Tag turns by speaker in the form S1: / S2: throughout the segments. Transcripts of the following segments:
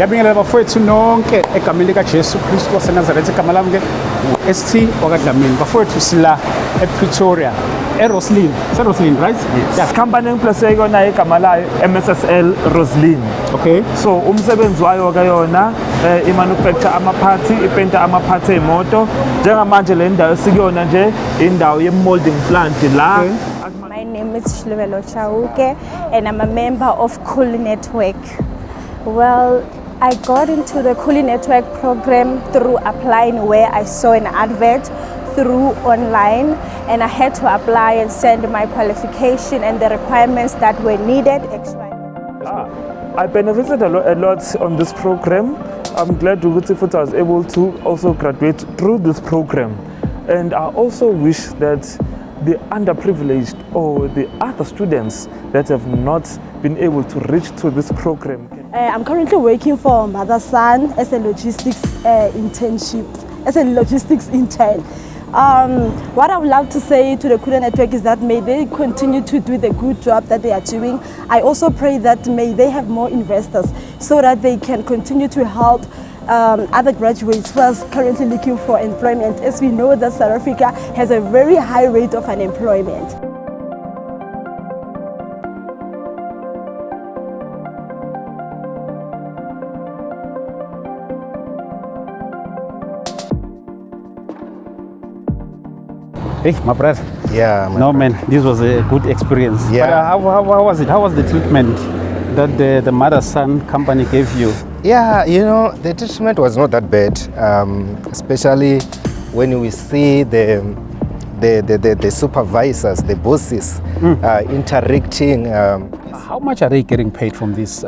S1: Ngiyabingelela bafowethu nonke egameni lika Jesu Kristu waseNazaretha. Igama lami ke ST wakadlamini. Bafowethu sila ePretoria, eRoslyn. Roslyn, right?
S2: Yes. Company engiplace kona igama layo MSSL Roslyn.
S1: Okay.
S2: So umsebenzi wayo ke yona imanufacture amaphathi, ipenta amaphathi emoto. Njengamanje le ndawo sikuyona nje indawo ye-molding plant la.
S3: Okay. My name is Shluvelo Chauke and I'm a member of Cool Network. Well, I got into the Cool Network program through applying where I saw an advert through online, and I had to apply and send my qualification and the requirements that were needed.
S2: I benefited a lot on this program. I'm glad that I was able to also graduate through this program, and I also wish that the underprivileged or the other students that have not been able to reach to this program.
S4: I'm currently working for Mother Son as a logistics internship, as a logistics intern. What I would love to say to the Cool Network is that may they continue to do the good job that they are doing. I also pray that may they have more investors so that they can continue to help other graduates who are currently looking for employment, as we know that South Africa has a very high rate of unemployment.
S1: Hey, my brother.
S5: Yeah,
S1: no, man, this was a good experience.
S5: Yeah.
S1: But how was it? How was the treatment that the mother-son company gave you?
S5: Yeah, you know, the treatment was not that bad, especially when we see the supervisors, the bosses, interacting.
S1: How much are they getting paid from this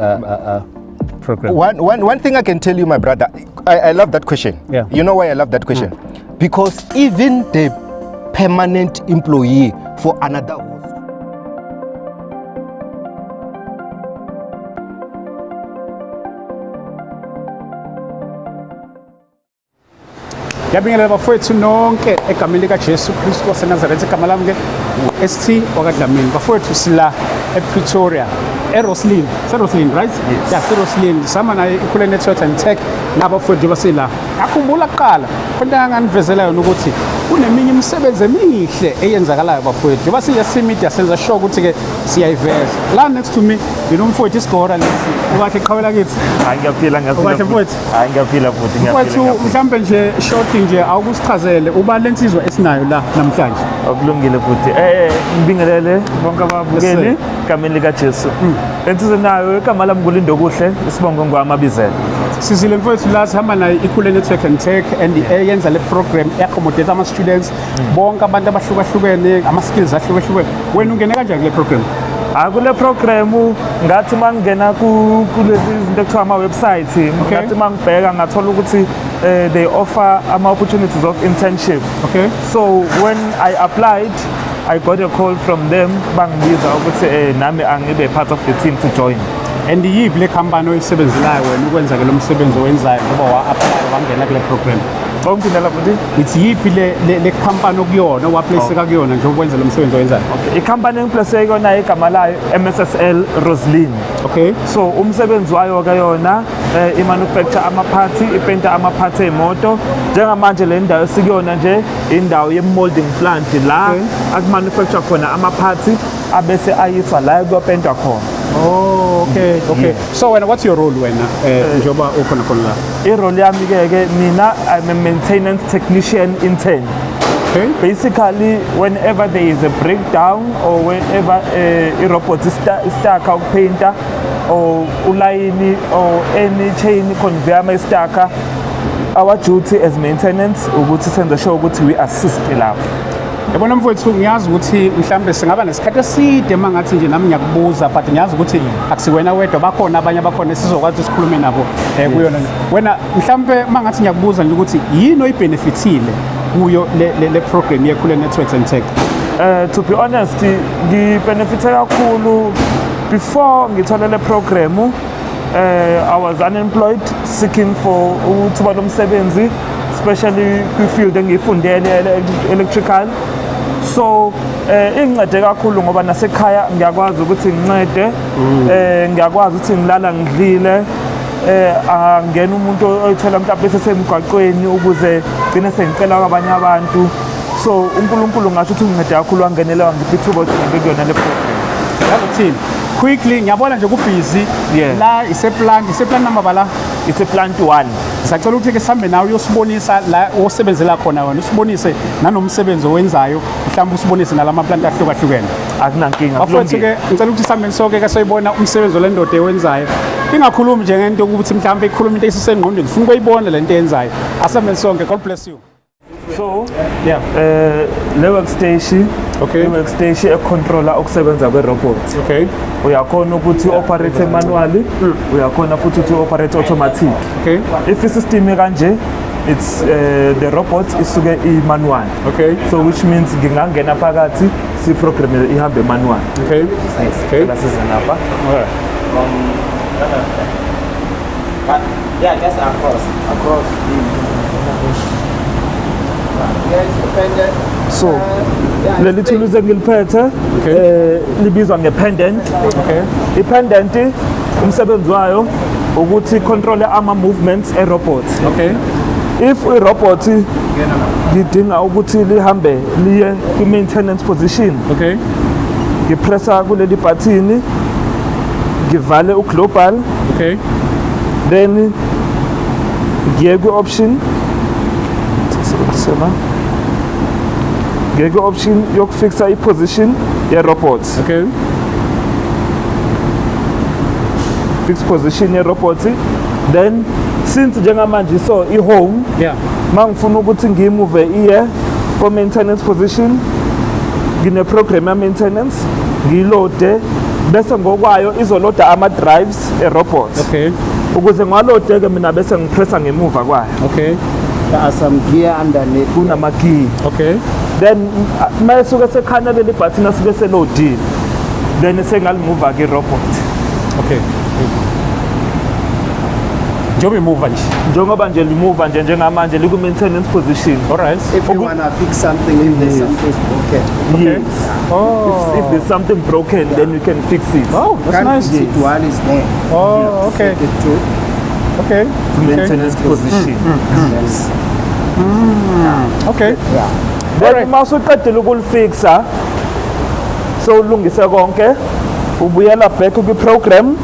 S1: program?
S5: One thing I can tell you, my brother, I love that question.
S1: Yeah.
S5: You know why I love that question? Because even the permanent employee for another host.
S1: Ngiyabingelela bafowethu nonke egameni lika Jesu Kristu waseNazaretha. Igama lami ke ST wakadlamini. Bafowethu sila ePretoria, eRoslyn. Roslyn, right?
S2: Yes.
S1: Yeah, Roslyn. Sama na iKhola Network and Tech nabafowethu basila. Ngakhumbula kuqala kodwa ngangivezela yona ukuthi kuneminye imisebenzi emihle eyenzakalayo bafowethu. Njengoba siya media senza sure ukuthi ke siyayiveza. La next to me mfowethu isigora lesi. Ubakhe qhawela kithi.
S2: Hayi ngiyaphila
S1: Ubakhe mfowethu.
S2: Hayi ngiyaphila futhi
S1: Mfowethu mhlambe nje short nje awukusichazele uba lensizwa esinayo la namhlanje.
S2: Akulungile futhi. Ngibingelele bonke ababukeli egameni lika Jesu. Lensizwa nayo igama lami kulindo kuhle isibongo ngwamabizela.
S1: Sizile mfowethu la sihamba nayo iKhola Network and Tech and eyenza le program accommodate ama students bonke abantu abahlukahlukene ama skills ahlukahlukene. Wena ungene kanjani kule program?
S2: Kule program ngathi mangena kulezi zinto ekuthiwa ama website ngathi mangibheka ngathola ukuthi they offer ama opportunities of internship.
S1: Okay.
S2: So when I applied, I got a call from them bangibiza ukuthi nami angibe part of the team to join.
S1: And yiphi le company oyisebenzelayo wena ukwenza ke lo msebenzi owenzayo ngoba wa-apply wangena kule program?
S2: Bongidala futhi
S1: It's yiphi le company okuyona waplaceka kuyona nje ukwenza lo msebenzi owenzayo?
S2: Okay. I-company engiplace kona igama layo MSSL Roslyn.
S1: Okay.
S2: So umsebenzi wayo ke yona imanufacture amaphathi, ipenta amaphathi emoto. Njengamanje le ndawo sikuyona nje indawo ye-molding plant la akumanufacture khona amaphathi abese ayiswa la kuyopentwa khona.
S1: Oh, okay, okay.
S2: Yeah.
S1: So what's your role wena njoba ukhona khona la?
S2: I-role yami ke mina I'm a maintenance technician intern.
S1: Okay.
S2: Basically whenever there is a breakdown or whenever i-robot stuck ukupainta or ulayini or any chain conveyor stuck, our duty as maintenance ukuthi senze sure ukuthi we assist lapho.
S1: Yabona mfowethu ngiyazi ukuthi mhlambe singaba nesikhathi eside mangathi nje nami ngiyakubuza but ngiyazi ukuthi akusiwena wedwa bakhona abanye abakhona sizokwazi ukukhuluma nabo kuyona. Wena mhlambe mangathi ngiyakubuza nje ukuthi yini oyibenefitile kuyo le program yeKhola Networks and Tech?
S2: To be honest, ngibenefite kakhulu before ngithola le program. I was unemployed, seeking for ukuthola umsebenzi, especially kwi-field engiyifundele electrical. So ingincede kakhulu ngoba nasekhaya ngiyakwazi ukuthi ngincede, ngiyakwazi ukuthi ngilala ngidlile, angena umuntu oyithola mhlawumbe sesemgwaqweni ukuze gcine sengicela kwabanye abantu. So uNkulunkulu ngasho ukuthi ungincede kakhulu wangenela wangipha ithuba ukuthi ngibe kuyona le program.
S1: Yakuthini? Quickly ngiyabona nje kubhizi la iseplant number bala
S2: Plant 1.
S1: Sacela ukuthi ke sihambe nawe uyosibonisa la osebenzela khona wena usibonise nanomsebenzi owenzayo mhlawumbe usibonise nalama plant ahlukahlukene.
S2: Akunankinga
S1: Bafowethu ke ngicela ukuthi sihambe sonke ke soyibona umsebenzi olendoda ewenzayo. Ingakhulumi nje ngento ukuthi mhlawumbe ikhuluma into esisengqondweni ufuna ukuyibona lento eyenzayo. Asambe sonke. God bless you.
S2: So le workstation a controller okusebenza kwe-robot.
S1: Okay.
S2: Uyakhona ukuthi operate manually, uyakhona futhi ukuthi operate automatic.
S1: Okay.
S2: If i-system kanje, it's the robot isuke i-manual.
S1: Okay.
S2: So which means ngingangena phakathi si program ihambe manual.
S1: Okay. Okay.
S2: Lasiza lapha.
S1: Alright.
S6: Yeah, that's across.
S2: So leli thuluzi engiliphethe libizwa nge-pendant.
S1: Okay.
S2: I-pendant umsebenzi wayo ukuthi control ama-movements e-robot.
S1: Okay.
S2: If i-robot lidinga ukuthi lihambe liye kwi-maintenance position,
S1: Okay.
S2: ngipressa kuleli button, ngivale u-global,
S1: Okay.
S2: then ngiye kwi-option ngiye kwi-option yokufixa i-position ye-robot.
S1: Okay.
S2: Fix position ye-robot. Then since njengamanje so i-home,
S1: Yeah.
S2: mangifuna ukuthi ngiyimove iye ko-maintenance position, ngine-program ya-maintenance, ngiyilode, bese ngokwayo izoloda ama-drives e-robot.
S1: Okay.
S2: Ukuze ngiwalode-ke mina bese ngipressa ngemuva kwayo.
S1: Okay.
S6: There are some gear underneath.
S2: Kunama-key.
S1: Okay.
S2: Then mayisuke sekhanya leli button asuke selodile, then sengalimuva ke-robot.
S1: Okay. Njobe move nje.
S2: Njengoba nje limuva nje njengamanje liku-maintenance position.
S1: Alright.
S6: If you want to fix something, if there's something broken,
S2: Yes.
S1: Oh.
S2: If there's something broken, then you can fix it.
S1: Oh, that's
S6: can't
S1: nice.
S6: fix it while it's there.
S1: Oh, okay.
S6: Set it to
S1: Okay.
S2: Maintenance position.
S6: yes.
S1: Okay.
S6: Yeah.
S2: Then uma usuqedile ukulifixa, so ulungise konke, ubuyela back kwi-program,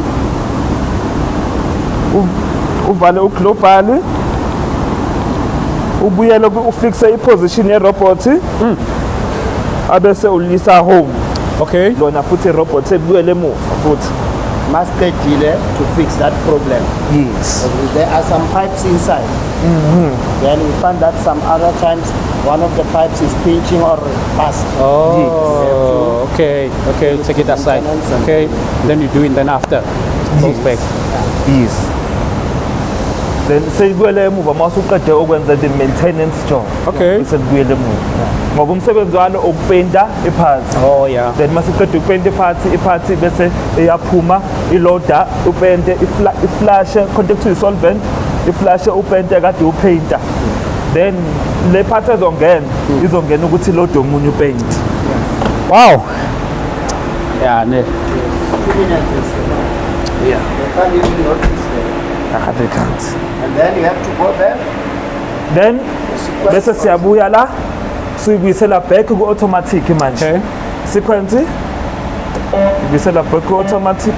S2: uvale u-global, ubuyele ufixe i-position ye-robot, abese ulisa home.
S1: Okay.
S2: Lona futhi i-robot sebuyele emuva futhi.
S6: Must take delay to fix that problem.
S2: Yes.
S6: There are some pipes inside. Then we find that some other times one of the pipes is pinching or burst.
S1: Oh, okay. Okay, take it aside. Okay, then you do it then after. Goes back.
S2: Yes. Then seyibuyele emuva masuqede okwenza the maintenance job.
S1: Okay.
S2: Sebuyele emuva. Ngoba umsebenzi walo ukupenda iphathi.
S1: Oh, yeah.
S2: Then masiqede ukupenda iphathi bese iyaphuma iloader upende iflash contact to solvent iflash upende kade upainter. Then le part izongena ukuthi load omunye upaint.
S1: Wow. Yeah, ne.
S6: Yeah. You can't even notice them.
S2: They can't.
S6: And then you have to go there.
S2: Then bese siyabuya la siyibuyisela back ku-automatic manje.
S1: Okay.
S2: Sequence ibuyisela back ku-automatic,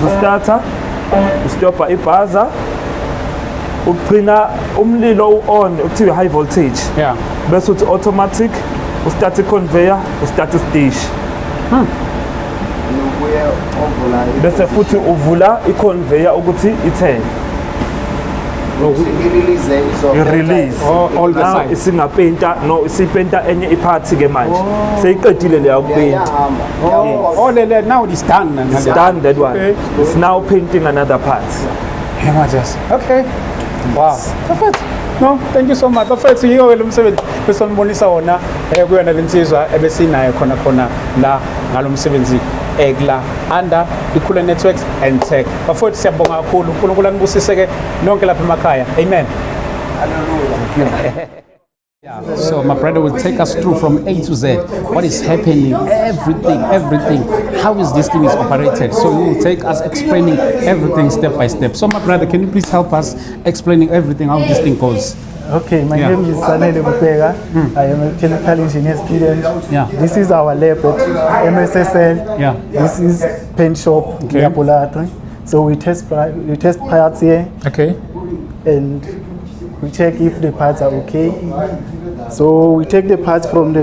S2: urestata, ustopha ibhaza, ugcina umlilo u-on kuthiwa high voltage.
S1: Yeah.
S2: Bese uthi automatic, ustart i-conveyor, ustart i-stage. Bese futhi uvula i-conveyor ukuthi ithele. I-release.
S1: All the
S2: Now
S1: sides.
S2: isingapenta no isipenta enye iphathi ke manje. Seyiqedile leya ukupenta.
S1: Oh, now it's done.
S2: It's done that one.
S1: Okay.
S2: It's now painting another part.
S1: Okay. Wow. Perfect. No, thank you so much. Bafethu yiyo lo msebenzi besonibonisa wona kuyona lensizwa ebesinayo khona la ngalo msebenzi egla under ikhule networks and tech. Bafethu siyabonga kakhulu. uNkulunkulu anibusise ke nonke lapha emakhaya. Amen.
S6: Hallelujah.
S1: Yeah. So my brother will take us through from A to Z. What is happening? Everything. How is this thing is operated? So he will take us explaining everything step by step. So my brother, can you please help us explaining everything how this thing goes?
S6: Okay, my
S1: Yeah.
S6: name is Sanele Bupega. I am a chemical engineer student.
S1: Yeah.
S6: This is our lab at MSSL.
S1: Yeah.
S6: This is paint shop,
S1: Okay.
S6: laboratory. So we test parts here
S1: Okay.
S6: and we check if the parts are okay. So we take the parts from the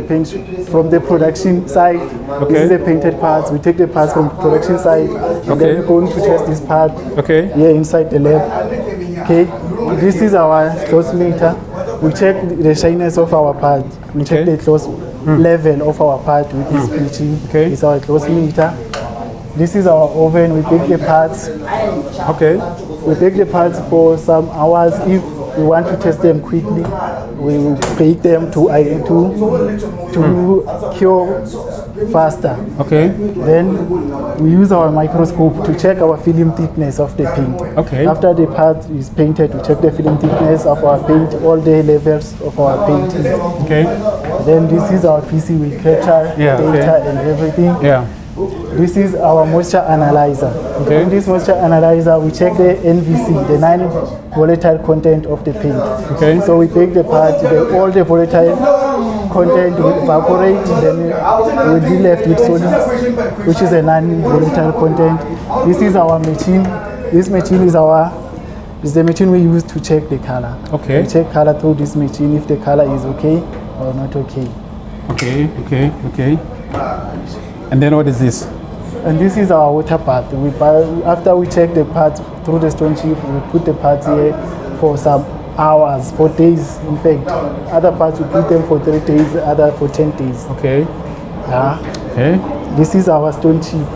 S6: from the production side.
S1: Okay.
S6: This is the painted parts. We take the parts from production side. And
S1: Okay.
S6: then we're going to test this part
S1: Okay.
S6: here inside the lab. Okay. This is our close meter. We check the shyness of our part. We check
S1: Okay.
S6: the close level of our part with this pitching.
S1: Okay.
S6: It's our close meter. This is our oven. We bake the parts.
S1: Okay.
S6: We bake the parts for some hours. If we want to test them quickly, we will bake them to cure faster.
S1: Okay.
S6: Then we use our microscope to check our film thickness of the paint.
S1: Okay.
S6: After the part is painted, we check the film thickness of our paint, all the levels of our paint.
S1: Okay.
S6: Then this is our PC. We capture
S1: Yeah,
S6: data
S1: okay.
S6: and everything.
S1: Yeah.
S6: This is our moisture analyzer.
S1: Okay.
S6: In this moisture analyzer, we check the NVC, the non-volatile content of the paint.
S1: Okay.
S6: So we take the part, all the volatile content will evaporate, then we will be left with solids, which is a non-volatile content. This is our machine. This machine is the machine we use to check the color.
S1: Okay.
S6: We check color through this machine if the color is okay or not okay.
S1: Okay. And then what is this?
S6: And this is our water part. After we check the parts through the stone chip, we put the parts here for some hours, for days in fact. Other parts we put them for 3 days, other for 10 days.
S1: Okay.
S6: Yeah.
S1: Okay.
S6: This is our stone chip.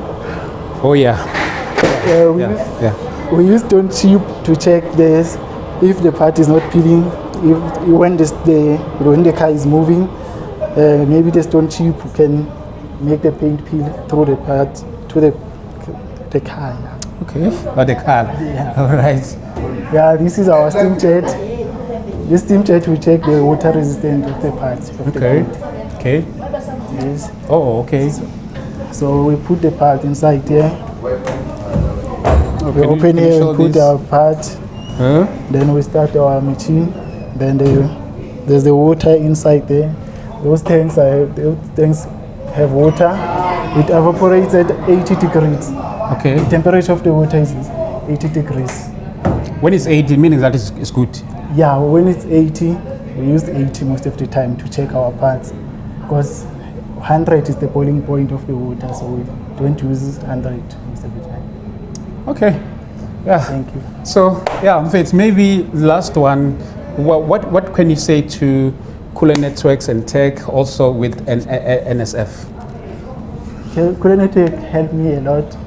S1: Oh yeah. Yeah.
S6: We use stone chip to check this if the part is not peeling, when the car is moving, maybe the stone chip can make the paint peel through the part to the car. Yeah.
S1: Okay. Or the car.
S6: Yeah.
S1: All right.
S6: Yeah, this is our steam jet. This steam jet will check the water resistance of the parts. Of the
S1: Okay.
S6: paint.
S1: Okay.
S6: Yes.
S1: Oh, okay.
S6: So we put the part inside here. We
S1: Can
S6: open
S1: you
S6: here,
S1: show
S6: we put
S1: this?
S6: our part.
S1: Huh?
S6: Then we start our machine. Then there's the water inside there. Those tanks have water. It evaporates at 80 degrees.
S1: Okay.
S6: The temperature of the water is 80 degrees.
S1: When it's 80, meaning that it's good.
S6: Yeah, when it's 80, we use 80 most of the time to check our parts. Because 100 is the boiling point of the water, so we don't use 100 most of the time.
S1: Okay. Yeah.
S6: Thank you.
S1: So yeah, Mfethu, maybe last one. What can you say to Cooler Networks and Tech also with NSF?
S6: Cooler Network helped me a lot.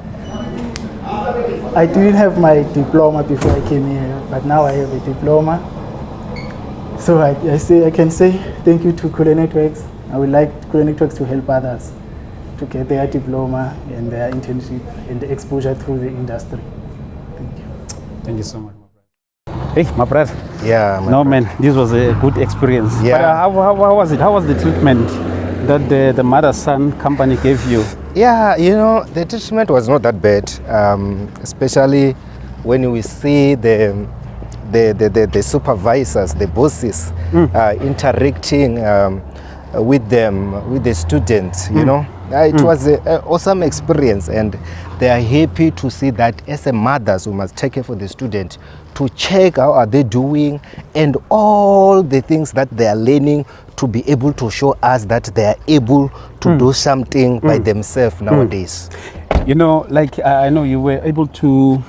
S6: I didn't have my diploma before I came here, but now I have a diploma. So I can say thank you to Cooler Networks. I would like Cooler Networks to help others to get their diploma and their internship and the exposure through the industry. Thank you.
S1: Thank you so much, my brother. Hey, my brother.
S5: Yeah.
S1: No, man, this was a good experience.
S5: Yeah.
S1: But, how was it? How was the treatment that the mother-son company gave you?
S5: Yeah, the treatment was not that bad, especially when we see the supervisors, the bosses, interacting with them, with the students, you know. It was an awesome experience, and they are happy to see that as a mothers, we must take care for the student to check how are they doing and all the things that they are learning to be able to show us that they are able to do something by themselves nowadays.
S1: You know, like I know you were able to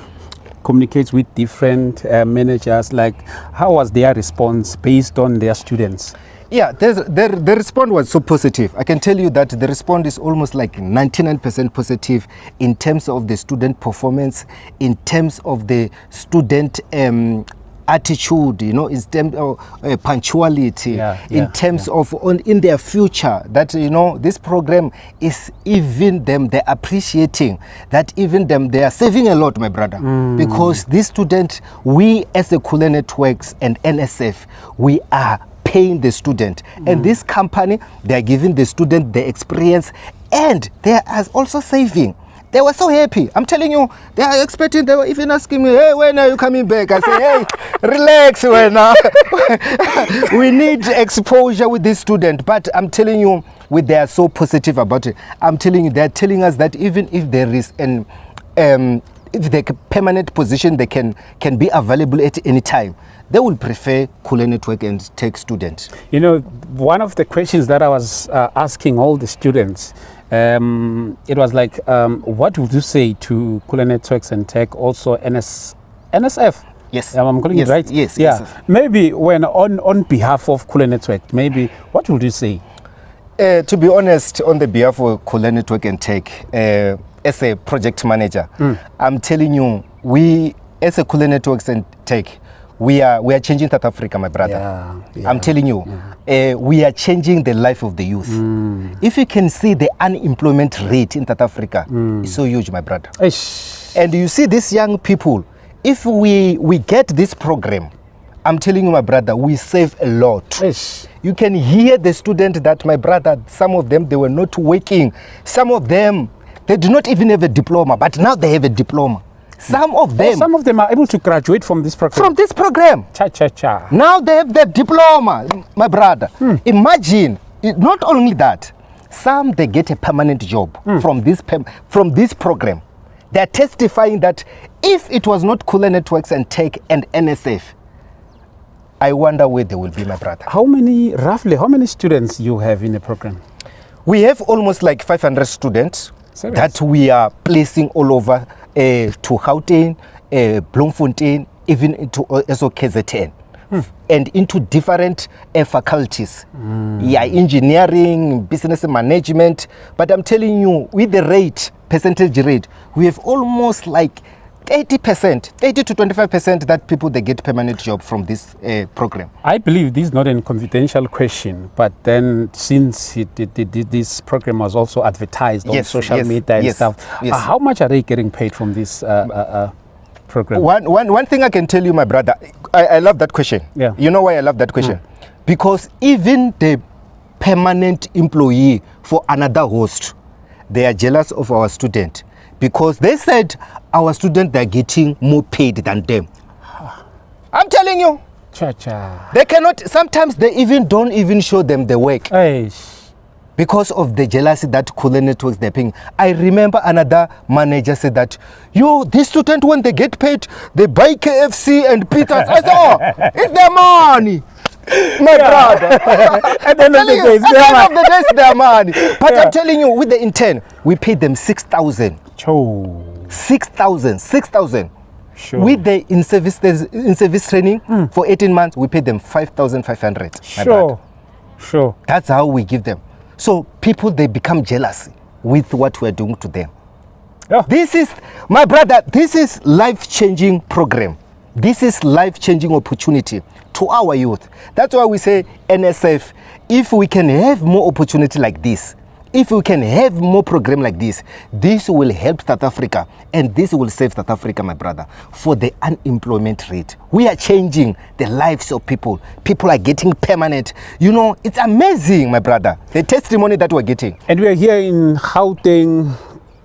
S1: communicate with different managers. Like, how was their response based on their students?
S5: Yeah, the response was so positive. I can tell you that the response is almost like 99% positive in terms of the student performance, in terms of the student attitude, in terms of punctuality, in terms of in their future, that this program is even them, they're appreciating that even them, they are saving a lot, my brother, because these students, we as the Cooler Networks and NSF, we are paying the student. And this company, they are giving the student the experience, and they are also saving. They were so happy. I'm telling you, they are expecting, they were even asking me, hey, when are you coming back? I say, hey, relax, we need exposure with this student. But I'm telling you, they are so positive about it. I'm telling you, they're telling us that even if there is if the permanent position, they can be available at any time, they will prefer Kule Network and Tech students.
S1: You know, one of the questions that I was asking all the students, it was like, what would you say to Kule Networks and Tech, also NSF?
S5: Yes.
S1: I'm calling it right?
S5: Yes.
S1: Yeah.
S5: Yes.
S1: Maybe when on behalf of Kule Network, maybe what would you say?
S5: To be honest, on the behalf of Kule Network and Tech, as a project manager, I'm telling you, we as a Kule Networks and Tech, we are changing South Africa, my brother.
S1: Yeah.
S5: I'm telling you, we are changing the life of the youth. If you can see the unemployment rate in South Africa, it's so huge, my brother. And you see these young people, if we get this program, I'm telling you, my brother, we save a lot. You can hear the student that, my brother, some of them, they were not working. Some of them, they do not even have a diploma, but now they have a diploma. Some of them
S1: are able to graduate from this program.
S5: From this program.
S1: Cha.
S5: Now they have the diploma, my brother. Imagine, not only that, some they get a permanent job from this program. They are testifying that if it was not Kule Networks and Tech and NSF, I wonder where they will be, my brother.
S1: Roughly, how many students you have in the program?
S5: We have almost like 500 students.
S1: Serious?
S5: That we are placing all over to Gauteng, Bloemfontein, even into also KZN, and into different faculties. Yeah, engineering, business management. But I'm telling you, with the percentage rate, we have almost like 30% to 25% that people, they get permanent job from this program.
S1: I believe this is not a confidential question, but then since this program was also advertised on social media and stuff, how much are they getting paid from this program?
S5: One thing I can tell you, my brother, I love that question.
S1: Yeah.
S5: You know why I love that question? Because even the permanent employee for another host, they are jealous of our student, because they said our students, they're getting more paid than them. I'm telling you.
S1: Cha.
S5: They cannot, sometimes they don't even show them the work. Because of the jealousy that Kule Networks, they're paying. I remember another manager said that, this student, when they get paid, they buy KFC and pizzas. I said, oh, it's their money. My brother. At the end of the day, it's their money. But I'm telling you, with the intern, we paid them 6,000. 6,000.
S1: Sure.
S5: With the in-service training for 18 months, we paid them 5,500.
S1: Sure.
S5: That's how we give them. So people, they become jealous with what we're doing to them. This is, my brother, this is life-changing program. This is life-changing opportunity to our youth. That's why we say NSF, if we can have more opportunity like this, if we can have more program like this will help South Africa, and this will save South Africa, my brother, for the unemployment rate. We are changing the lives of people. People are getting permanent. It's amazing, my brother, the testimony that we're getting.
S1: And we are here in Gauteng,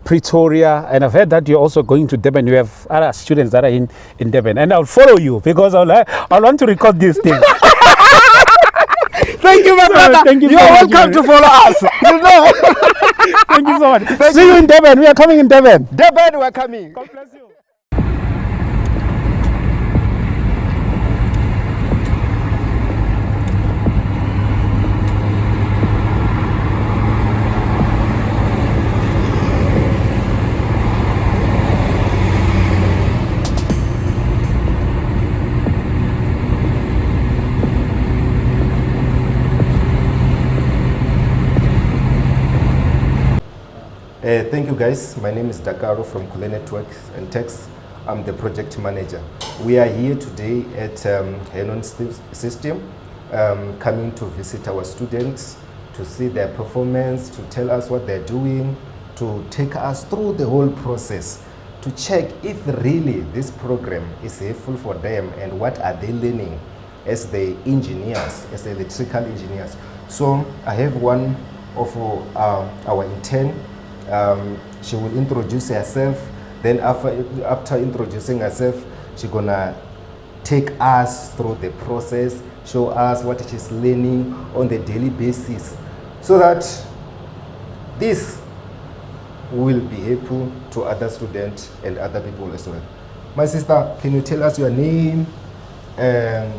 S1: Pretoria, and I've heard that you're also going to Durban. You have other students that are in Durban, and I'll follow you because I want to record this thing.
S5: Thank you, my brother.
S1: Thank you.
S5: You're welcome to follow us.
S1: Thank you so much. See you in Durban. We are coming in Durban.
S5: Durban, we're coming.
S1: God bless you.
S5: Thank you, guys. My name is Dakaro from Kule Networks and Techs. I'm the project manager. We are here today at Henon System, coming to visit our students, to see their performance, to tell us what they're doing, to take us through the whole process, to check if really this program is helpful for them and what are they learning as the engineers, as the electrical engineers. So I have one of our intern. She will introduce herself. Then after introducing herself, she's gonna take us through the process, show us what she's learning on the daily basis, so that this will be helpful to other students and other people as well. My sister, can you tell us your name and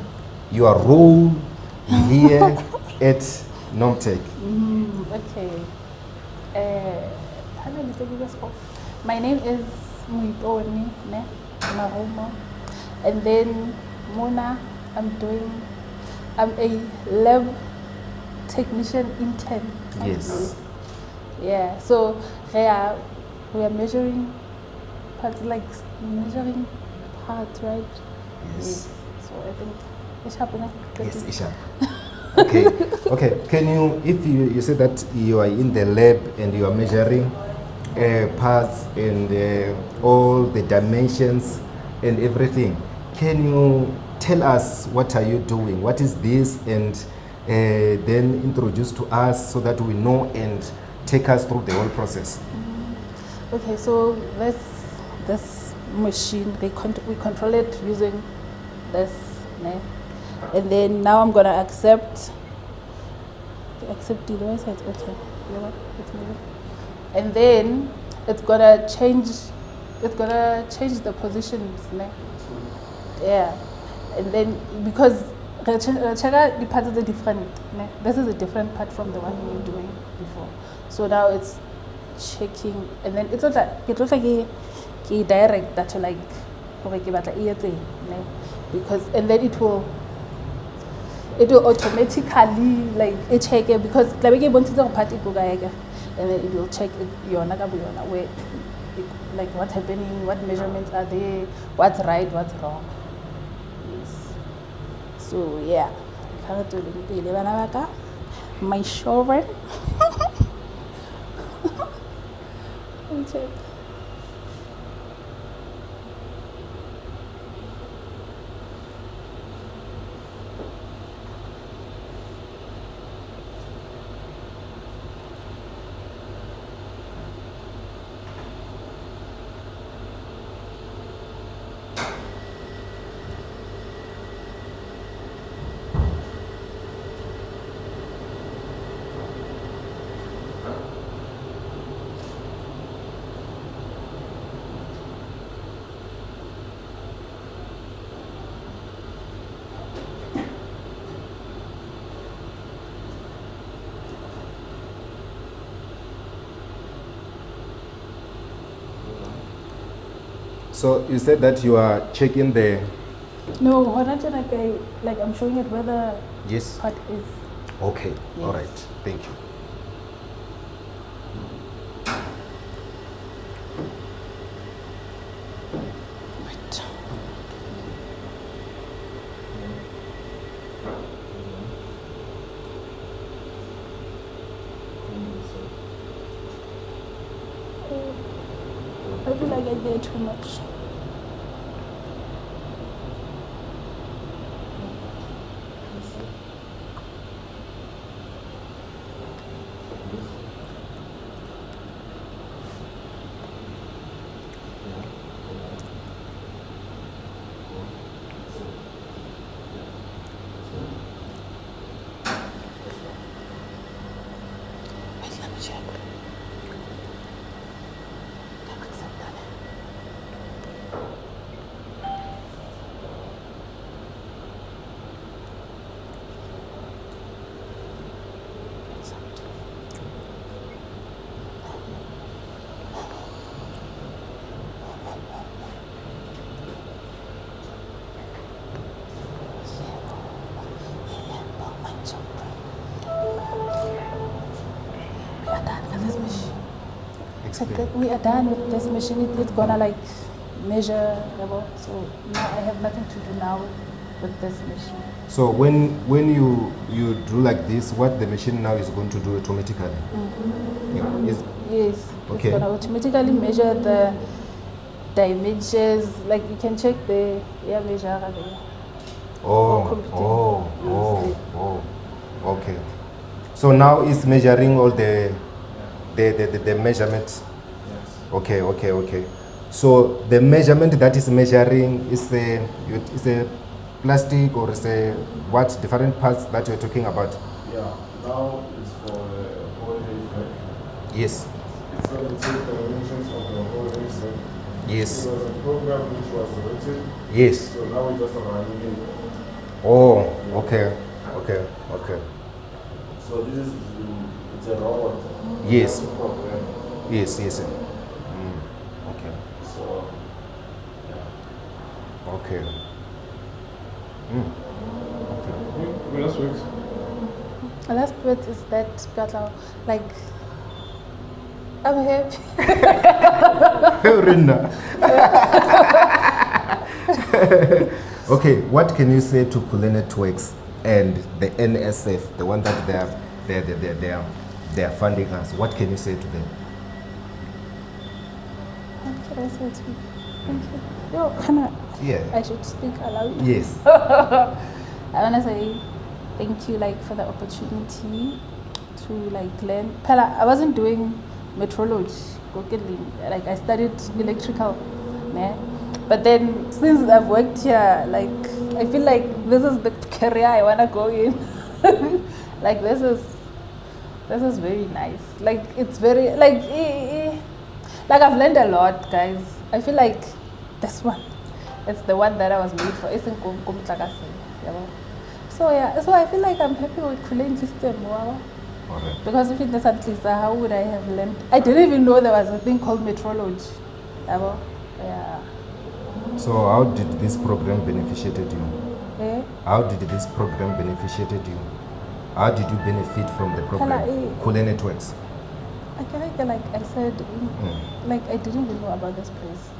S5: your role here at Nomtech?
S7: Okay. My name is Muitoni Mahomo, and then Mona, I'm a lab technician intern.
S5: Yes.
S7: Yeah, so we are measuring parts, like measuring parts, right?
S5: Yes.
S7: So I think it's happening.
S5: Yes, Isha. Okay. Okay. Can you, if you say that you are in the lab and you are measuring parts and all the dimensions and everything, can you tell us what are you doing? What is this? And then introduce to us so that we know and take us through the whole process.
S7: Okay, so this machine, we control it using this, and then now I'm gonna accept the device. Okay, you know what? It's moving. And then it's gonna change the positions, yeah. And then because the parts are different, this is a different part from the one we were doing before. So now it's checking, and then it looks like a direct that you like because, and then it will automatically like check it, because and then it will check where, like what's happening, what measurements are there, what's right, what's wrong. Yes. So yeah, my children. Check.
S5: So you said that you are checking the...
S7: No, like I'm showing it where the
S5: Yes.
S7: part is.
S5: Okay,
S7: Yes.
S5: all right, thank you.
S7: I feel like I did too much. Wait, let me check.
S5: Explain.
S7: We are done with this machine. It's gonna like measure level. So now I have nothing to do now with this machine.
S5: So when you do like this, what the machine now is going to do automatically?
S7: Yes,
S5: Okay.
S7: it's gonna automatically measure the images. Like you can check the measure there. or computing.
S5: Okay. So now it's measuring all the measurements. Okay. So the measurement that is measuring is a plastic or is a what different parts that you're talking about?
S8: Yeah, now it's for whole HVAC.
S5: Yes.
S8: It's going to take the dimensions of the whole HVAC.
S5: Yes.
S8: It was a program which was written.
S5: Yes.
S8: So now we're just running it.
S5: Oh, okay.
S8: So this is it's a robot.
S5: Yes.
S8: It's a program.
S5: Yes. Okay.
S8: So
S5: Okay.
S8: last week.
S7: The last bit is that Gatla, like, I'm happy.
S5: Okay, what can you say to Kule Networks and the NSF, the one that they are funding us? What can you say to them?
S7: What can I say to you? Thank you. Yo, I should speak aloud.
S5: Yes.
S7: I want to say thank you, like, for the opportunity to, like, learn. Pela, I wasn't doing metrology, like, I studied electrical, yeah? But then since I've worked here, like, I feel like this is the career I want to go in. Like, this is very nice. Like, it's very, like I've learned a lot, guys. I feel like this one, it's the one that I was made for. It's in So yeah, so I feel like I'm happy with Kule system. Wow.
S5: Alright.
S7: Because if it doesn't, how would I have learned? I didn't even know there was a thing called metrology. Yeah.
S5: So how did this program beneficiated you?
S7: Eh?
S5: How did this program beneficiated you? How did you benefit from the program? Kule Networks.
S7: Like I said, like, I didn't even know about this place.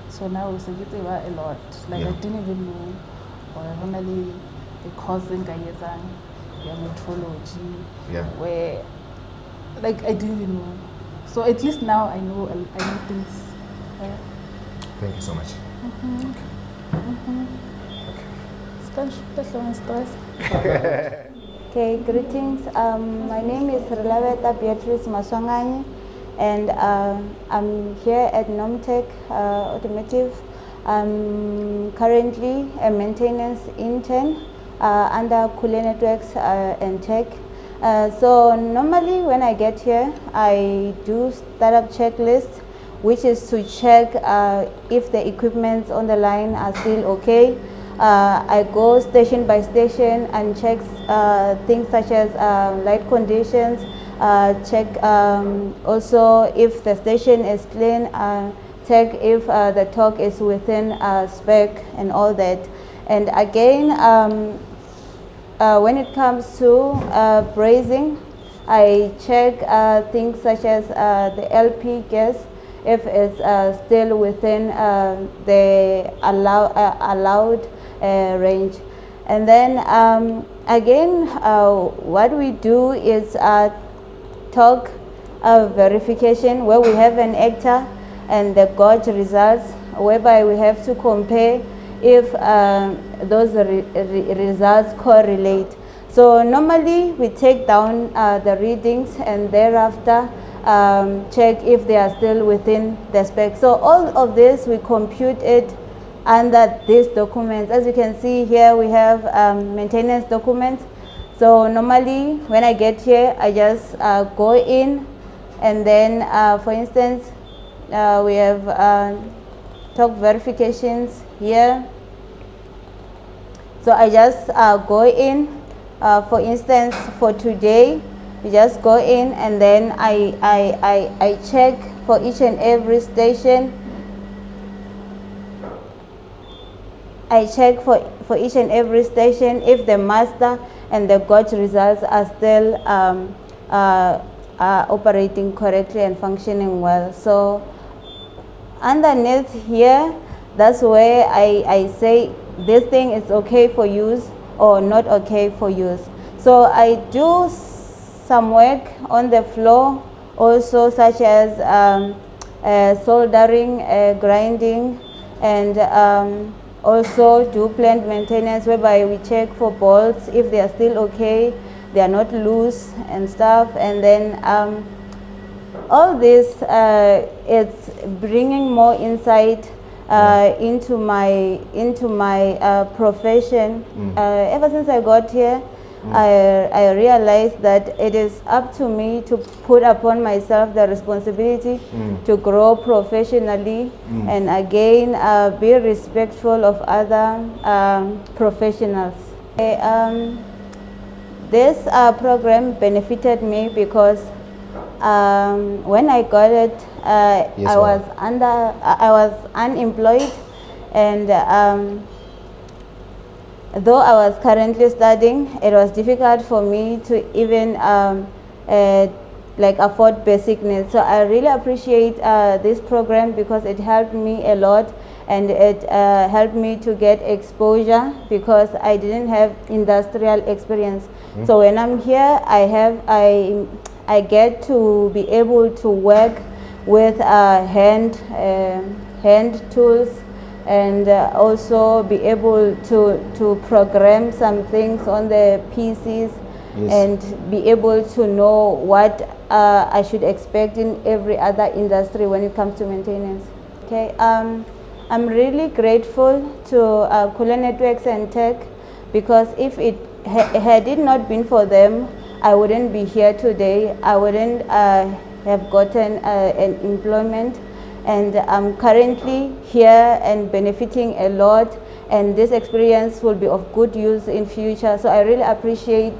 S7: So now it's a lot. Like,
S5: Yeah.
S7: I didn't even know, or normally the course in Gayezang, metrology,
S5: Yeah.
S7: where, like, I didn't even know. So at least now I know things. Yeah.
S5: Thank you so much.
S9: Okay, greetings. My name is Relaweta Beatrice Maswangani, and I'm here at Nomtech Automotive. I'm currently a maintenance intern under Kule Networks and Tech. So normally when I get here, I do startup checklist, which is to check if the equipment on the line are still okay. I go station by station and check things such as light conditions, check also if the station is clean, check if the torque is within spec and all that. And again, when it comes to brazing, I check things such as the LP gas, if it's still within the allowed range. And then again, what we do is torque verification, where we have an actor and the gauge results, whereby we have to compare if those results correlate. So normally we take down the readings and thereafter check if they are still within the spec. So all of this, we compute it under these documents. As you can see here, we have maintenance documents. So normally when I get here, I just go in, and then for instance, we have torque verifications here. So I just go in, for instance, for today, you just go in, and then I check for each and every station. I check for each and every station if the master and the gauge results are still operating correctly and functioning well. So underneath here, that's where I say this thing is okay for use or not okay for use. So I do some work on the floor also, such as soldering, grinding, and also do plant maintenance, whereby we check for bolts if they are still okay, they are not loose and stuff. And then all this, it's bringing more insight into my profession. Ever since I got here, I realized that it is up to me to put upon myself the responsibility to grow professionally and again be respectful of other professionals. This program benefited me because when I got it, I was unemployed, and though I was currently studying, it was difficult for me to even like afford basic needs. So I really appreciate this program because it helped me a lot, and it helped me to get exposure because I didn't have industrial experience. So when I'm here, I get to be able to work with hand tools, and also be able to program some things on the PCs, and be able to know what I should expect in every other industry when it comes to maintenance. Okay, I'm really grateful to Kule Networks and Tech, because if it had it not been for them, I wouldn't be here today. I wouldn't have gotten an employment, and I'm currently here and benefiting a lot, and this experience will be of good use in future. So I really appreciate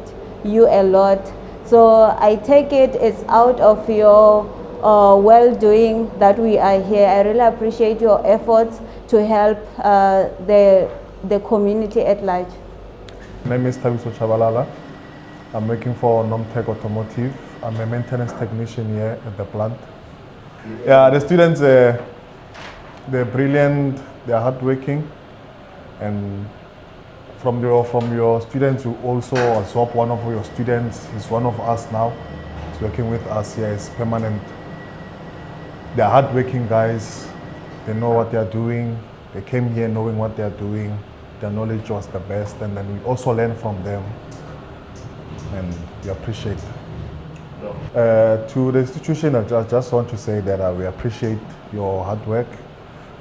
S9: you a lot. So I take it's out of your well-doing that we are here. I really appreciate your efforts to help the community at large.
S10: My name is Tabiso Chabalala. I'm working for Nomtech Automotive. I'm a maintenance technician here at the plant. Yeah, the students, they're brilliant, they're hardworking, and from your students, you also absorb one of your students. He's one of us now. He's working with us here. He's permanent. They're hardworking guys. They know what they're doing. They came here knowing what they're doing. Their knowledge was the best, and then we also learn from them, and we appreciate. To the institution, I just want to say that we appreciate your hard work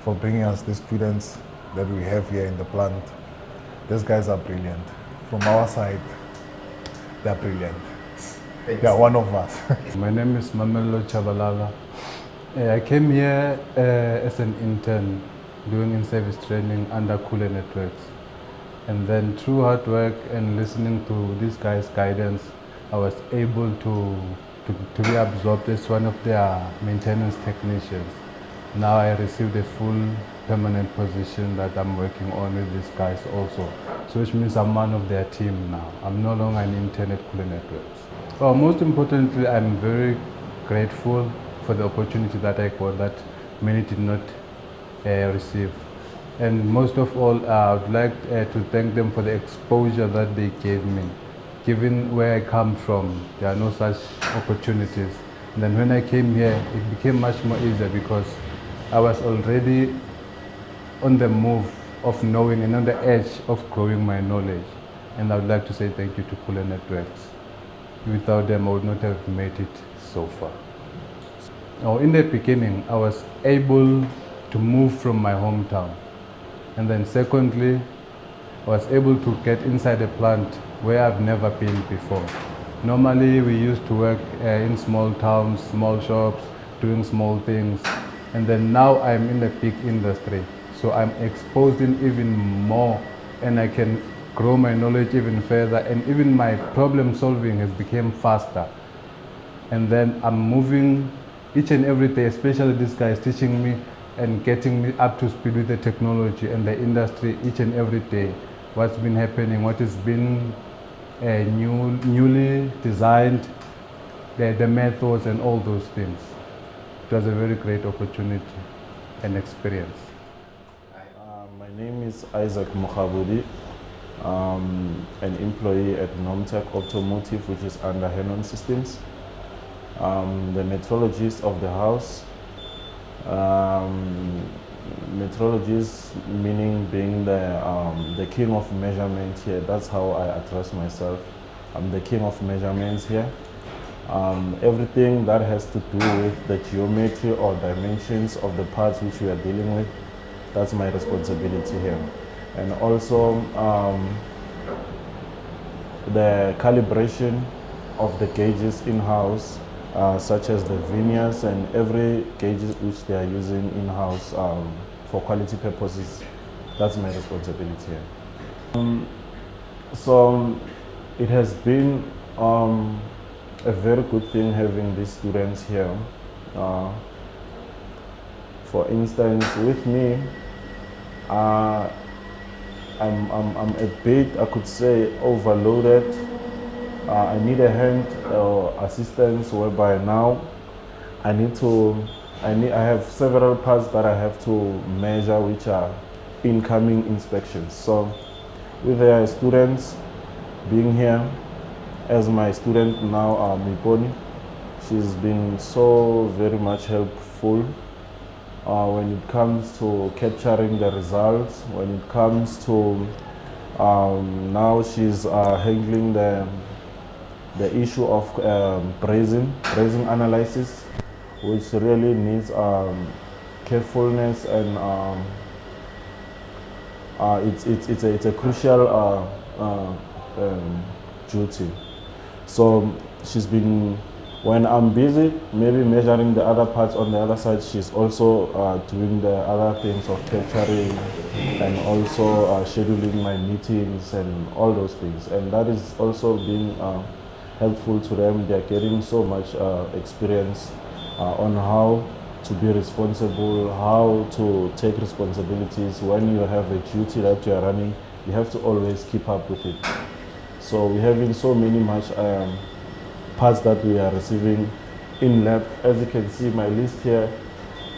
S10: for bringing us the students that we have here in the plant. These guys are brilliant. From our side, they're brilliant. They're one of us.
S8: My name is Mamelo Chabalala. I came here as an intern doing in-service training under Kule Networks. And then through hard work and listening to this guy's guidance, I was able to be absorbed as one of their maintenance technicians. Now I received a full permanent position that I'm working on with these guys also. So which means I'm one of their team now. I'm no longer an intern at Kule Networks. Well, most importantly, I'm very grateful for the opportunity that I got that many did not receive. And most of all, I would like to thank them for the exposure that they gave me. Given where I come from, there are no such opportunities. And then when I came here, it became much more easier because I was already on the move of knowing and on the edge of growing my knowledge. And I would like to say thank you to Kule Networks. Without them, I would not have made it so far. Now, in the beginning, I was able to move from my hometown. And then secondly, I was able to get inside a plant where I've never been before. Normally, we used to work in small towns, small shops, doing small things. And then now I'm in a big industry. So I'm exposed in even more, and I can grow my knowledge even further, and even my problem solving has become faster. And then I'm moving each and every day, especially this guy is teaching me and getting me up to speed with the technology and the industry each and every day. What's been happening, what has been newly designed, the methods and all those things. It was a very great opportunity and experience.
S11: My name is Isaac Mokhabudi. An employee at Nomtech Automotive, which is under Henon Systems. The metrologist of the house. metrologist, meaning being the king of measurement here. That's how I address myself. I'm the king of measurements here. Everything that has to do with the geometry or dimensions of the parts which we are dealing with, that's my responsibility here. And also the calibration of the gauges in-house, such as the verniers and every gauges which they are using in-house for quality purposes, that's my responsibility here. So it has been a very good thing having these students here. For instance, with me, I'm a bit, I could say, overloaded. I need a hand or assistance whereby now I have several parts that I have to measure which are incoming inspections. So with the students being here, as my student now, Miponi, she's been so very much helpful when it comes to capturing the results, when it comes to now she's handling the issue of brazing analysis, which really needs carefulness, and it's a crucial duty. So she's been, when I'm busy, maybe measuring the other parts on the other side, she's also doing the other things of capturing and also scheduling my meetings and all those things. And that is also being helpful to them. They're getting so much experience on how to be responsible, how to take responsibilities. When you have a duty that you are running, you have to always keep up with it. So we're having so many much parts that we are receiving in lab. As you can see my list here,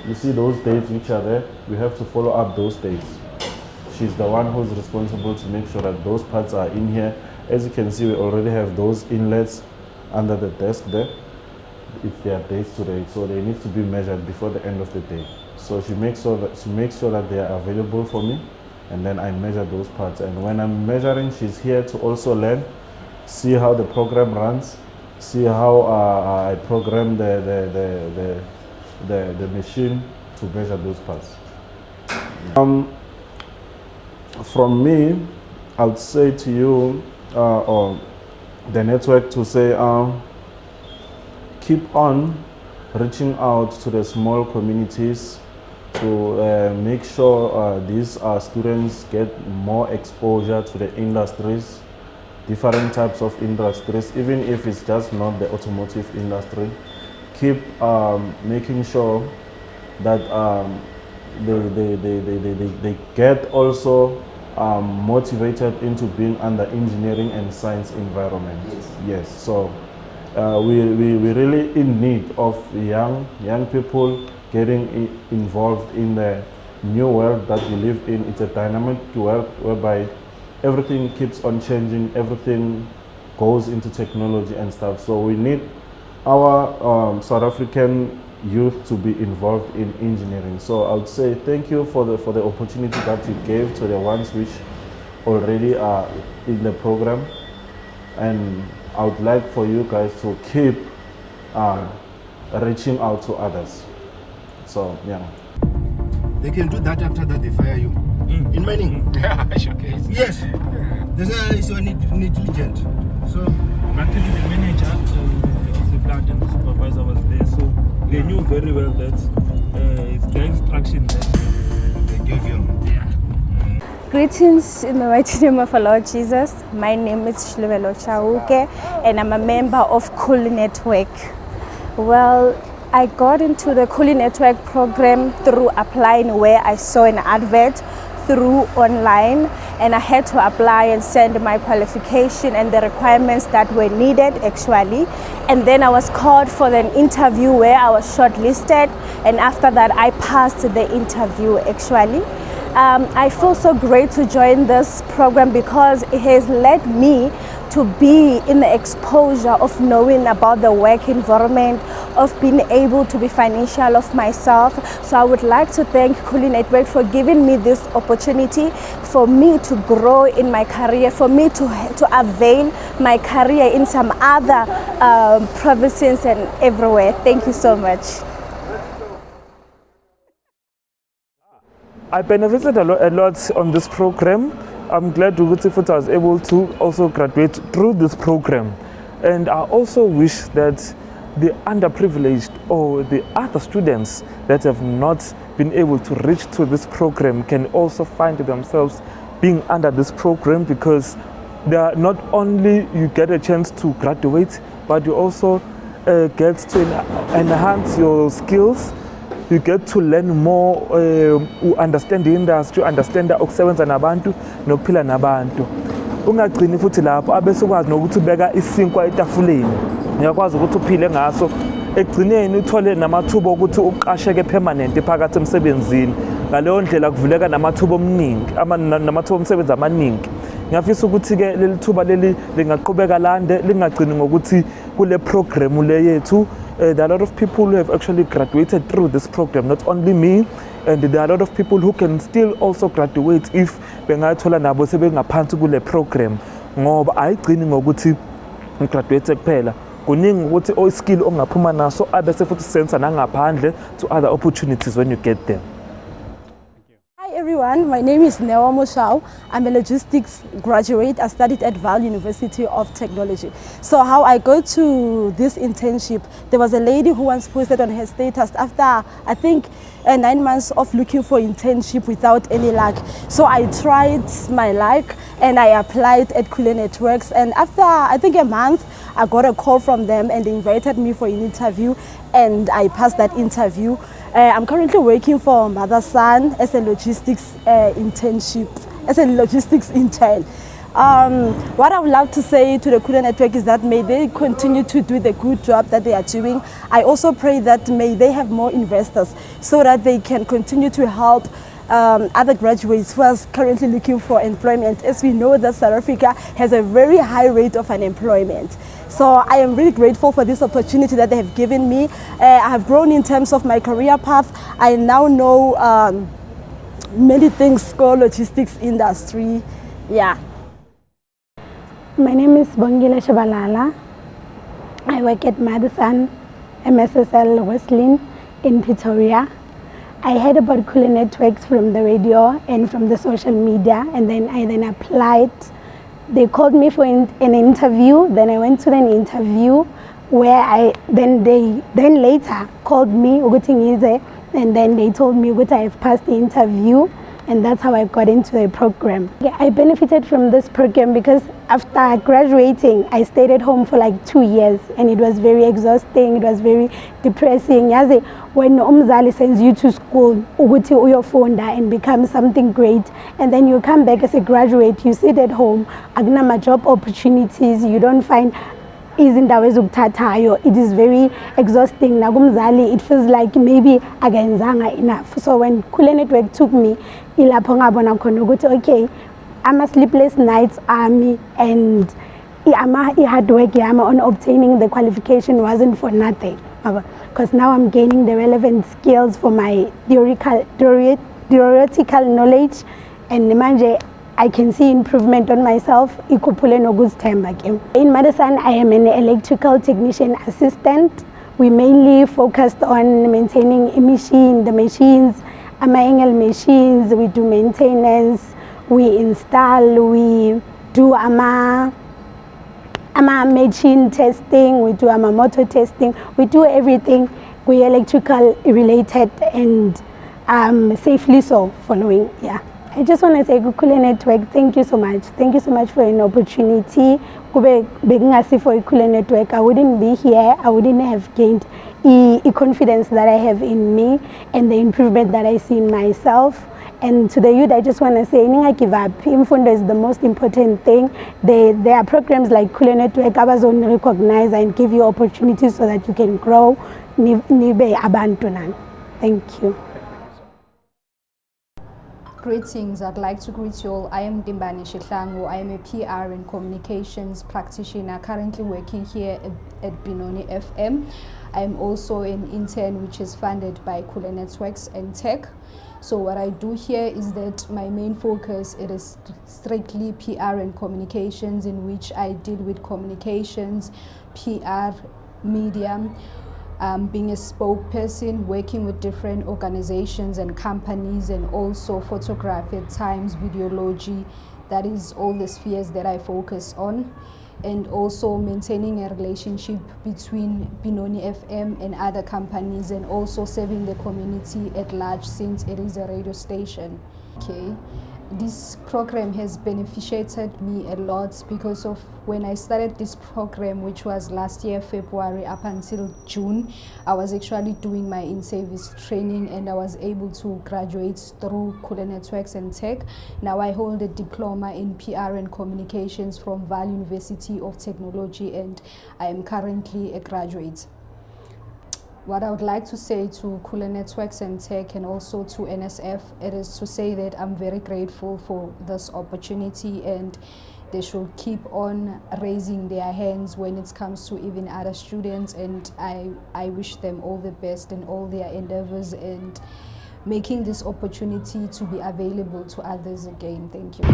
S11: you see those dates which are there, we have to follow up those dates. She's the one who's responsible to make sure that those parts are in here. As you can see, we already have those inlets under the desk there. It's their dates today, so they need to be measured before the end of the day. So she makes sure that they are available for me, and then I measure those parts. And when I'm measuring, she's here to also learn, see how the program runs, see how I program the machine to measure those parts. From me, I would say to you, or the network, to say, keep on reaching out to the small communities to make sure these students get more exposure to the industries, different types of industries, even if it's just not the automotive industry. Keep making sure that they get also motivated into being under engineering and science environment. Yes. So we really in need of young people getting involved in the new world that we live in. It's a dynamic world whereby everything keeps on changing, everything goes into technology and stuff. So we need our South African youth to be involved in engineering. So I would say thank you for the opportunity that you gave to the ones which already are in the program, and I would like for you guys to keep reaching out to others. So yeah.
S5: They can do that after that they fire you. In mining.
S1: Yeah, okay.
S5: Yes. They say it's negligent. So
S2: Luckily the manager of the plant and the supervisor was there, so they knew very well that it's their instruction that
S5: they gave you.
S2: Yeah.
S3: Greetings in the mighty name of our Lord Jesus. My name is Shluvelo Chauke and I'm a member of Cool Network. Well, I got into the Cool Network program through applying where I saw an advert through online, and I had to apply and send my qualification and the requirements that were needed actually. And then I was called for an interview where I was shortlisted, and after that I passed the interview actually. I feel so great to join this program because it has led me to be in the exposure of knowing about the work environment, of being able to be financial of myself. So I would like to thank Kuli Network for giving me this opportunity for me to grow in my career, for me to avail my career in some other provinces and everywhere. Thank you so much.
S2: I benefited a lot on this program. I'm glad that I was able to also graduate through this program. And I also wish that the underprivileged or the other students that have not been able to reach to this program can also find themselves being under this program, because they are not only you get a chance to graduate, but you also get to enhance your skills. You get to learn more, understand the industry, understand ukusebenza nabantu nokuphila nabantu. Ungagcini futhi lapho abese ukwazi nokuthi ubeka isinkwa etafuleni. Uyakwazi ukuthi uphile ngaso. Egcineni uthole namathuba ukuthi uqasheke permanent phakathi emsebenzini. Ngaleyo ndlela kuvuleka namathuba omningi, namathuba omsebenzi amaningi. Ngiyafisa ukuthi ke leli thuba leli lingaqhubeka lande, lingagcini ngokuthi kule program le yethu. There are a lot of people who have actually graduated through this program, not only me, and there are a lot of people who can still also graduate if bengathola nabo sebengaphansi kule program. Ngoba ayigcini ngokuthi graduate kuphela. Kuningi ukuthi o skill ongaphuma naso abese futhi senza nangaphandle to other opportunities when you get there.
S4: Hi everyone, my name is Newa Moshao. I'm a logistics graduate. I studied at Val University of Technology. So how I go to this internship, there was a lady who once posted on her status after, I think, 9 months of looking for internship without any luck. So I tried my luck and I applied at Kuli Networks, and after I think a month, I got a call from them and they invited me for an interview, and I passed that interview. I'm currently working for Mother Son as a logistics internship, as a logistics intern. What I would love to say to the Kuli Network is that may they continue to do the good job that they are doing. I also pray that may they have more investors so that they can continue to help other graduates who are currently looking for employment. As we know that South Africa has a very high rate of unemployment. So I am really grateful for this opportunity that they have given me. I have grown in terms of my career path. I now know many things called logistics industry. Yeah.
S12: My name is Bongile Shabalala. I work at Madison MSSL Wesleyan in Pretoria. I heard about Kuli Networks from the radio and from the social media, and then I applied. They called me for an interview. Then I went to an interview where they later called me and then they told me that I've passed the interview, and that's how I got into the program. I benefited from this program because after graduating, I stayed at home for like 2 years, and it was very exhausting, it was very depressing. When umzali sends you to school, uguti uyofunda and become something great, and then you come back as a graduate, you sit at home, agnama job opportunities, you don't find izindawo ezokuthathayo. It is very exhausting. Nagumzali, it feels like maybe agenzanga enough. So when Kuli Network took me, ilapho ngabona khona ukuthi okay, ama sleepless nights army and hard work yami on obtaining the qualification wasn't for nothing. Because now I'm gaining the relevant skills for my theoretical knowledge, and manje I can see improvement on myself. In Madison, I am an electrical technician assistant. We mainly focused on maintaining the machines, Amaengel machines. We do maintenance, we install, we do machine testing, we do motor testing, we do everything. We electrical related and safely so following. Yeah. I just want to say Kuli Network, thank you so much. Thank you so much for an opportunity. For Kuli Network, I wouldn't be here. I wouldn't have gained the confidence that I have in me and the improvement that I see in myself. And to the youth, I just want to say, Ninga give up. Imfundo is the most important thing. There are programs like Kuli Network, Amazon recognize and give you opportunities so that you can grow. Nibe abantunan. Thank you.
S13: Greetings, I'd like to greet you all. I am Dimbani Shihlangu. I am a PR and communications practitioner currently working here at Benoni FM. I am also an intern which is funded by Kule Networks and Tech. So what I do here is that my main focus, it is strictly PR and communications, in which I deal with communications, PR, media, being a spokesperson, working with different organizations and companies, and also photography at times, videology. That is all the spheres that I focus on. And also maintaining a relationship between Benoni FM and other companies, and also serving the community at large since it is a radio station. Okay. This program has benefited me a lot because of when I started this program, which was last year, February, up until June, I was actually doing my in-service training, and I was able to graduate through Kule Networks and Tech. Now I hold a diploma in PR and communications from Vaal University of Technology, and I am currently a graduate. What I would like to say to Kule Networks and Tech, and also to NSF, it is to say that I'm very grateful for this opportunity, and they should keep on raising their hands when it comes to even other students, and I wish them all the best in all their endeavors and making this opportunity to be available to others again. Thank you.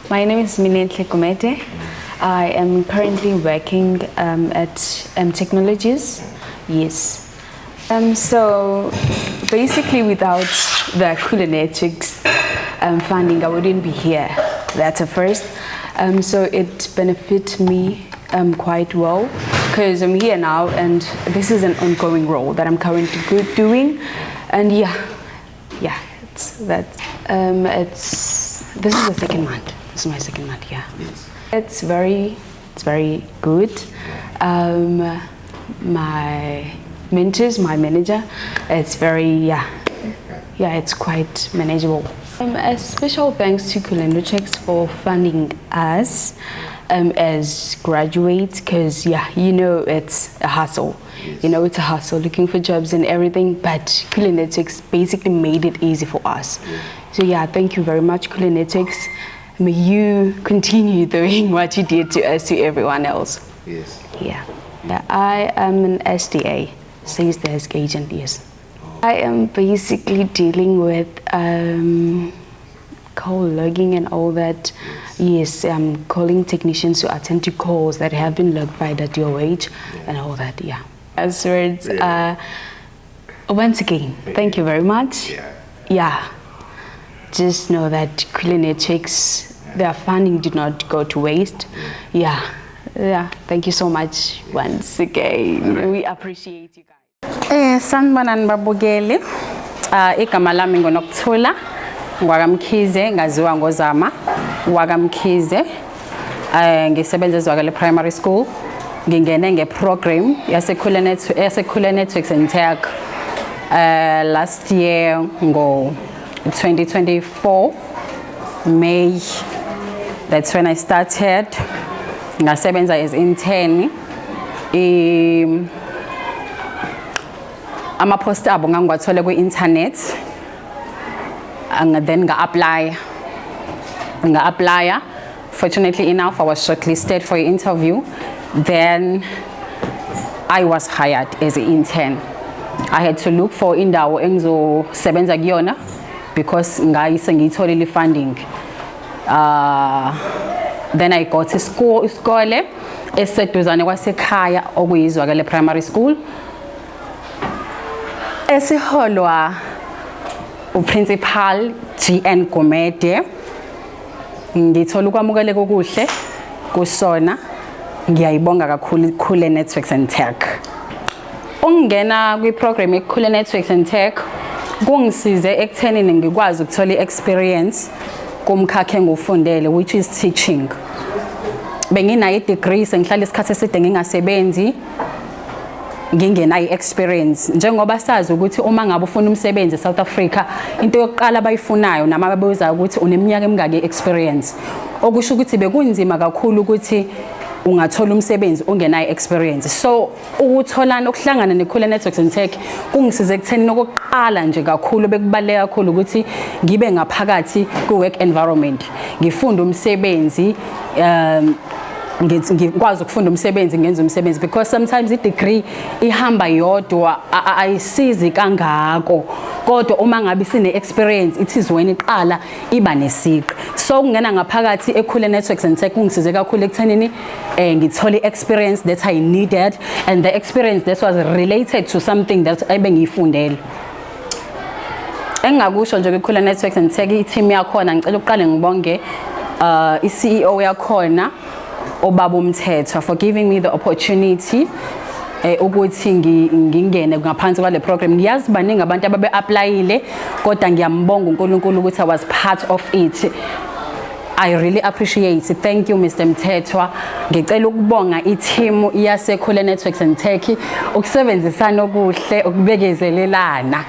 S14: My name is Minentle Komete. I am currently working at Technologies. Yes. So basically, without the Kule Networks funding, I wouldn't be here. That's a first. So it benefits me quite well, because I'm here now, and this is an ongoing role that I'm currently doing. And this is the second month. This is my second month, yeah. Yes. It's very good. My mentors, my manager, it's very, it's quite manageable. A special thanks to Kule Networks for funding us as graduates, because it's a hustle. Yes. It's a hustle, looking for jobs and everything, but Kule Networks basically made it easy for us. Yes. So thank you very much, Kule Networks. May you continue doing what you did to us, to everyone else.
S5: Yes.
S14: Yeah. I am an SDA, sales desk agent, yes. I am basically dealing with call logging and all that. Yes, I'm calling technicians to attend to calls that have been logged by the DOH and all that, yeah. As words, once again, thank you very much. Yeah. Just know that Kule Networks, their funding did not go to waste. Yeah, thank you so much once again. We appreciate you guys.
S15: Sanibonani babukeli. Igama lami ngoNokuthula ngwakamkhize, ngaziwa ngozama wakamkhize. Ngisebenza ezwakale primary school. Ngingene ngeprogram yaseKule Networks and Tech last year ngo 2024 May. That's when I started. Ngasebenza as intern. Ama-post abo ngangiwathole ku-internet, and then nga-apply. Fortunately enough, I was shortlisted for an interview. Then I was hired as an intern. I had to look for indawo engizosebenza kuyona because ngayisengiyitholile funding. Then I got to isikole eseduzane kwasekhaya okuyizwakale primary school. Esiholwa uprincipal GN Komete. Ngithola ukwamukeleka okuhle kusona. Ngiyayibonga kakhulu Kule Networks and Tech. Ungena kwi-program yeKule Networks and Tech, kungisize ekuthenini ngikwazi ukuthola i-experience kumkhakha engufundele, which is teaching. Benginayo i-degree, sengihlala isikhathi eside ngingasebenzi, ngingenayo i-experience. Njengoba sazi ukuthi uma ngabe ufuna umsebenzi eSouth Africa, into yokuqala abayifunayo nama babuza ukuthi uneminyaka emingaki experience. Okusho ukuthi bekunzima kakhulu ukuthi ungathola umsebenzi ungenayo experience. So ukutholana ukuhlangana neKhule Networks and Tech kungisize ekutheni okokuqala nje kakhulu bekubaleka kakhulu ukuthi ngibe ngaphakathi ku-work environment, ngifunda umsebenzi, ngikwazi ukufunda umsebenzi, ngenza umsebenzi, because sometimes i-degree ihamba yodwa ayisizi kangako, kodwa uma ngabe sine-experience it is when iqala iba nesiqi. So ukungena ngaphakathi eKhule Networks and Tech kungisize kakhulu ekuthenini ngithole i-experience that I needed, and the experience that was related to something that ebengiyifundele. Engakusho nje kwiKhule Networks and Tech i-team yakhona ngicela uqale ngibonge i-CEO yakhona Obaba Umthethwa for giving me the opportunity ukuthi ngingene ngaphansi kwale program. Ngiyazi baningi abantu ababe applyile, kodwa ngiyambonga uNkulunkulu ukuthi I was part of it. I really appreciate it. Thank you Mr. Mthethwa. Ngicela ukubonga i-team yaseKhule Networks and Tech ukusebenzisana okuhle, ukubekezelelana.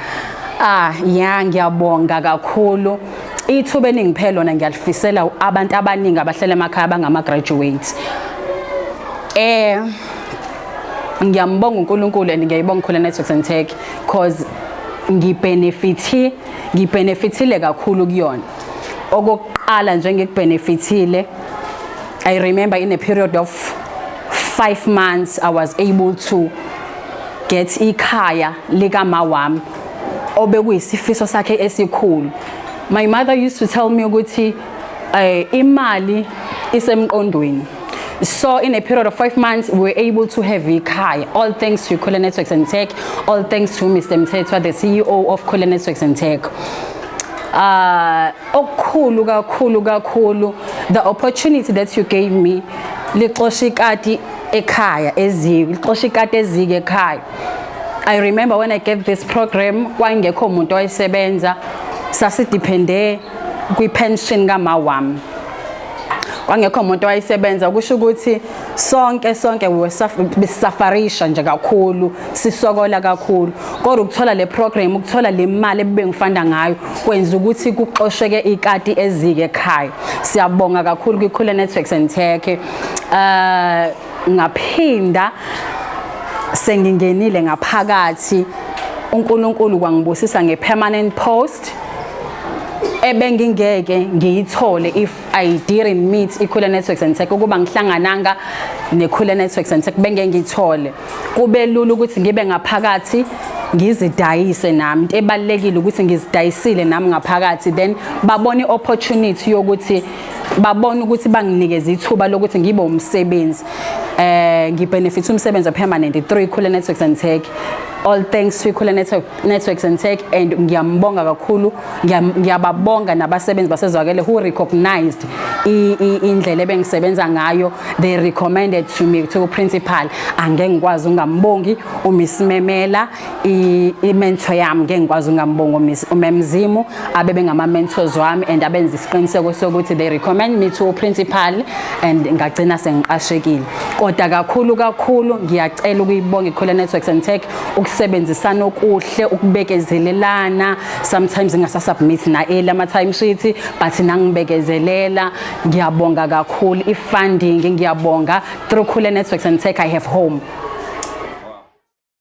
S15: Ngiyabonga kakhulu. Ithuba eningiphe lona ngiyalifisela abantu abaningi abahlala emakhaya abangama graduates. Ngiyambonga uNkulunkulu and ngiyayibonga Khule Networks and Tech because ngibenefitile kakhulu kuyona. Okokuqala nje ngikubenefitile, I remember in a period of 5 months I was able to get ikhaya lika mawami obekuyisifiso sakhe esikhulu. My mother used to tell me ukuthi imali isemqondweni. So in a period of 5 months we were able to have ikhaya, all thanks to Khule Networks and Tech, all thanks to Mr. Mthethwa, the CEO of Khule Networks and Tech. Okukhulu kakhulu the opportunity that you gave me lixoshikati ekhaya eziko, lixoshikati ezike ekhaya. I remember when I gave this program kwangekho umuntu oyisebenza, sasidepende kwi-pension kamawami. Kwangekho umuntu owayisebenza, kusho ukuthi sonke we bisafarisha nje kakhulu, sisokola kakhulu. Kodwa ukuthola le program, ukuthola le mali ebengifanda ngayo kwenza ukuthi kuxosheke ikati ezike ekhaya. Siyabonga kakhulu kwiKhule Networks and Tech. Ngaphinda sengingenile ngaphakathi, uNkulunkulu kwangibusisa nge-permanent post ebengingeke ngiyithole if I didn't meet iKhule Networks and Tech. Ukuba ngihlangananga neKhule Networks and Tech bengeke ngithole. Kube lula ukuthi ngibe ngaphakathi ngizidayise nami. Into ebalekile ukuthi ngizidayisile nami ngaphakathi, then babone opportunity yokuthi babone ukuthi banginikeze ithuba lokuthi ngibe umsebenzi. Ngibenefit umsebenzi permanent through Khule Networks and Tech. All thanks to Khule Networks and Tech, and ngiyambonga kakhulu, ngiyababonga nabasebenzi basezwakele who recognized indlela ebengisebenza ngayo. They recommended to me to principal. Angeke ngikwazi ungambongi uMiss Memela, i-mentor yami, ngeke ngikwazi ungambonga uMemzimu, abebe ngama mentors wami and abenza isiqiniseko sokuthi they recommend me to principal and ngagcina sengiqashekile. Kodwa kakhulu ngiyacela ukuyibonga iKhule Networks and Tech ukusebenzisana okuhle, ukubekezelelana. Sometimes ngasasubmit na ama time sheet but nangibekezelela. Ngiyabonga kakhulu i-funding, ngiyabonga through Khule Networks and Tech I have home.